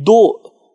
2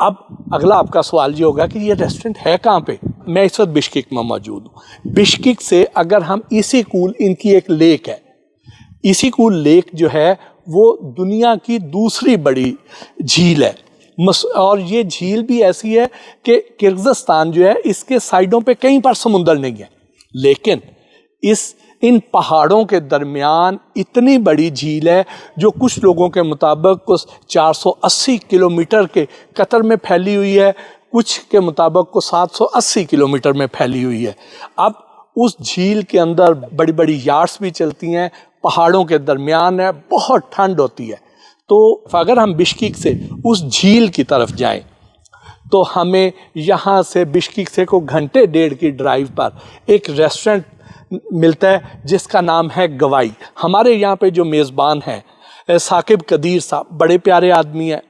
اب اگلا آپ کا سوال یہ ہوگا کہ یہ ریسٹورنٹ ہے کہاں پہ؟ میں اس وقت بشکیک میں موجود ہوں۔ بشکیک سے اگر ہم ایسی کول، ان کی ایک لیک ہے، ایسی کول لیک جو ہے وہ دنیا کی دوسری بڑی جھیل ہے، اور یہ جھیل بھی ایسی ہے کہ کرغزستان جو ہے اس کے سائڈوں پہ کہیں پر سمندر نہیں ہے، لیکن ان پہاڑوں کے درمیان اتنی بڑی جھیل ہے جو کچھ لوگوں کے مطابق 480 کلومیٹر کے قطر میں پھیلی ہوئی ہے، کچھ کے مطابق 780 کلومیٹر میں پھیلی ہوئی ہے۔ اب اس جھیل کے اندر بڑی بڑی یاٹس بھی چلتی ہیں، پہاڑوں کے درمیان ہے، بہت ٹھنڈ ہوتی ہے۔ تو اگر ہم بشکیک سے اس جھیل کی طرف جائیں تو ہمیں یہاں سے بشکیک سے کو گھنٹے ڈیڑھ کی ڈرائیو پر ایک ریسٹورنٹ ملتا ہے جس کا نام ہے گوائی۔ ہمارے یہاں پہ جو میزبان ہیں ثاقب قدیر صاحب، بڑے پیارے آدمی ہیں،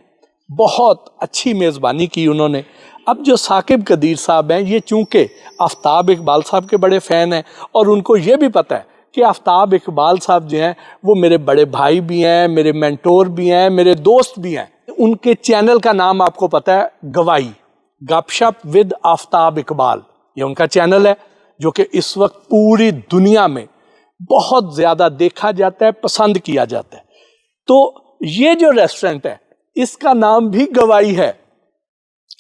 بہت اچھی میزبانی کی انہوں نے۔ اب جو ثاقب قدیر صاحب ہیں یہ چونکہ آفتاب اقبال صاحب کے بڑے فین ہیں، اور ان کو یہ بھی پتہ ہے کہ آفتاب اقبال صاحب جو ہیں وہ میرے بڑے بھائی بھی ہیں، میرے مینٹور بھی ہیں، میرے دوست بھی ہیں۔ ان کے چینل کا نام آپ کو پتہ ہے گوائی، گپ شپ ود آفتاب اقبال، یہ ان کا چینل ہے جو کہ اس وقت پوری دنیا میں بہت زیادہ دیکھا جاتا ہے، پسند کیا جاتا ہے۔ تو یہ جو ریسٹورنٹ ہے اس کا نام بھی گوائی ہے۔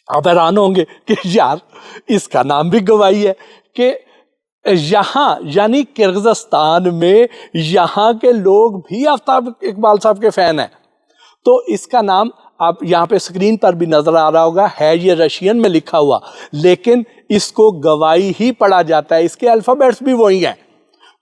آپ حیران ہوں گے کہ یار اس کا نام بھی گوائی ہے، کہ یہاں یعنی کرغزستان میں یہاں کے لوگ بھی آفتاب اقبال صاحب کے فین ہیں۔ تو اس کا نام آپ یہاں پہ سکرین پر بھی نظر آ رہا ہوگا، ہے یہ رشین میں لکھا ہوا، لیکن اس کو گوائی ہی پڑھا جاتا ہے، اس کے الفابیٹس بھی وہی ہیں۔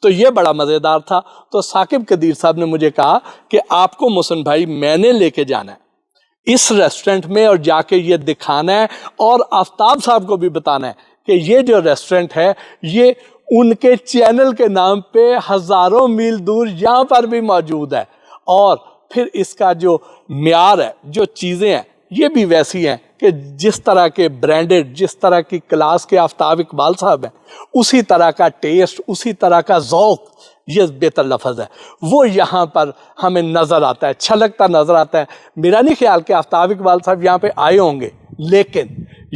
تو یہ بڑا مزیدار تھا۔ تو ثاقب قدیر صاحب نے مجھے کہا کہ آپ کو محسن بھائی میں نے لے کے جانا ہے اس ریسٹورنٹ میں، اور جا کے یہ دکھانا ہے اور آفتاب صاحب کو بھی بتانا ہے کہ یہ جو ریسٹورنٹ ہے یہ ان کے چینل کے نام پہ ہزاروں میل دور یہاں پر بھی موجود ہے، اور پھر اس کا جو معیار ہے، جو چیزیں ہیں یہ بھی ویسی ہیں کہ جس طرح کے برانڈڈ، جس طرح کی کلاس کے آفتاب اقبال صاحب ہیں، اسی طرح کا ٹیسٹ، اسی طرح کا ذوق، یہ بہتر لفظ ہے، وہ یہاں پر ہمیں نظر آتا ہے، چھلکتا نظر آتا ہے۔ میرا نہیں خیال کہ آفتاب اقبال صاحب یہاں پہ آئے ہوں گے، لیکن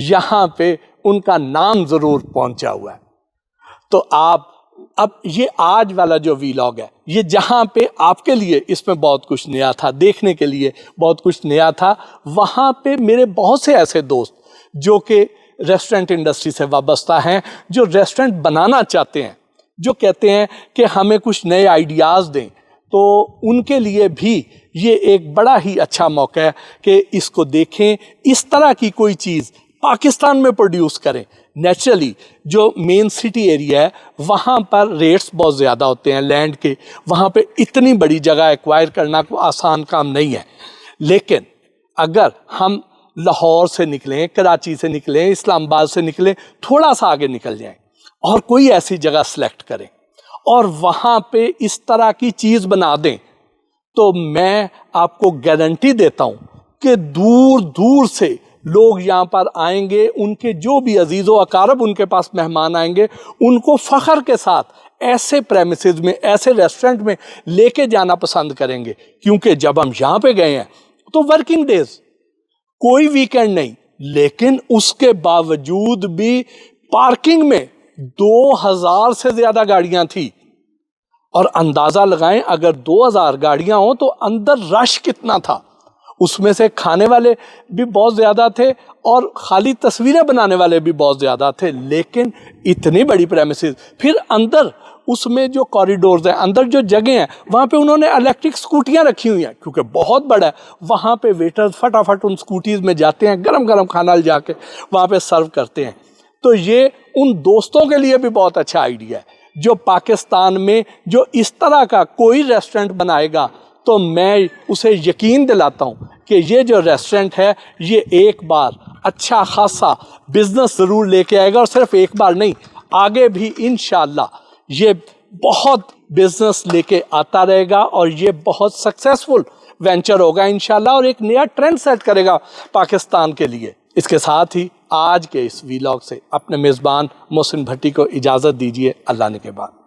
یہاں پہ ان کا نام ضرور پہنچا ہوا ہے۔ تو اب یہ آج والا جو ویلاگ ہے یہ جہاں پہ آپ کے لیے اس میں بہت کچھ نیا تھا، دیکھنے کے لیے بہت کچھ نیا تھا، وہاں پہ میرے بہت سے ایسے دوست جو کہ ریسٹورنٹ انڈسٹری سے وابستہ ہیں، جو ریسٹورنٹ بنانا چاہتے ہیں، جو کہتے ہیں کہ ہمیں کچھ نئے آئیڈیاز دیں، تو ان کے لیے بھی یہ ایک بڑا ہی اچھا موقع ہے کہ اس کو دیکھیں، اس طرح کی کوئی چیز پاکستان میں پروڈیوس کریں۔ نیچرلی جو مین سٹی ایریا ہے وہاں پر ریٹس بہت زیادہ ہوتے ہیں لینڈ کے، وہاں پہ اتنی بڑی جگہ ایکوائر کرنا کوئی آسان کام نہیں ہے، لیکن اگر ہم لاہور سے نکلیں، کراچی سے نکلیں، اسلام آباد سے نکلیں، تھوڑا سا آگے نکل جائیں اور کوئی ایسی جگہ سلیکٹ کریں اور وہاں پہ اس طرح کی چیز بنا دیں، تو میں آپ کو گارنٹی دیتا ہوں کہ دور دور سے لوگ یہاں پر آئیں گے، ان کے جو بھی عزیز و اقارب ان کے پاس مہمان آئیں گے، ان کو فخر کے ساتھ ایسے پریمیسز میں، ایسے ریسٹورنٹ میں لے کے جانا پسند کریں گے، کیونکہ جب ہم یہاں پہ گئے ہیں تو ورکنگ ڈیز، کوئی ویکینڈ نہیں، لیکن اس کے باوجود بھی پارکنگ میں 2000 سے زیادہ گاڑیاں تھیں، اور اندازہ لگائیں اگر 2000 گاڑیاں ہوں تو اندر رش کتنا تھا۔ اس میں سے کھانے والے بھی بہت زیادہ تھے اور خالی تصویریں بنانے والے بھی بہت زیادہ تھے، لیکن اتنی بڑی پریمیسز، پھر اندر اس میں جو کوریڈورز ہیں، اندر جو جگہ ہیں، وہاں پہ انہوں نے الیکٹرک سکوٹیاں رکھی ہوئی ہیں، کیونکہ بہت بڑا ہے، وہاں پہ ویٹرز فٹافٹ ان سکوٹیز میں جاتے ہیں، گرم گرم کھانا لے جا کے وہاں پہ سرو کرتے ہیں۔ تو یہ ان دوستوں کے لیے بھی بہت اچھا آئیڈیا ہے جو پاکستان میں جو اس طرح کا کوئی ریسٹورنٹ بنائے گا، تو میں اسے یقین دلاتا ہوں کہ یہ جو ریسٹورنٹ ہے یہ ایک بار اچھا خاصا بزنس ضرور لے کے آئے گا، اور صرف ایک بار نہیں، آگے بھی انشاءاللہ یہ بہت بزنس لے کے آتا رہے گا، اور یہ بہت سکسیسفل وینچر ہوگا انشاءاللہ، اور ایک نیا ٹرینڈ سیٹ کرے گا پاکستان کے لیے۔ اس کے ساتھ ہی آج کے اس ویلاگ سے اپنے میزبان محسن بھٹی کو اجازت دیجیے، اللہ نے کے بعد۔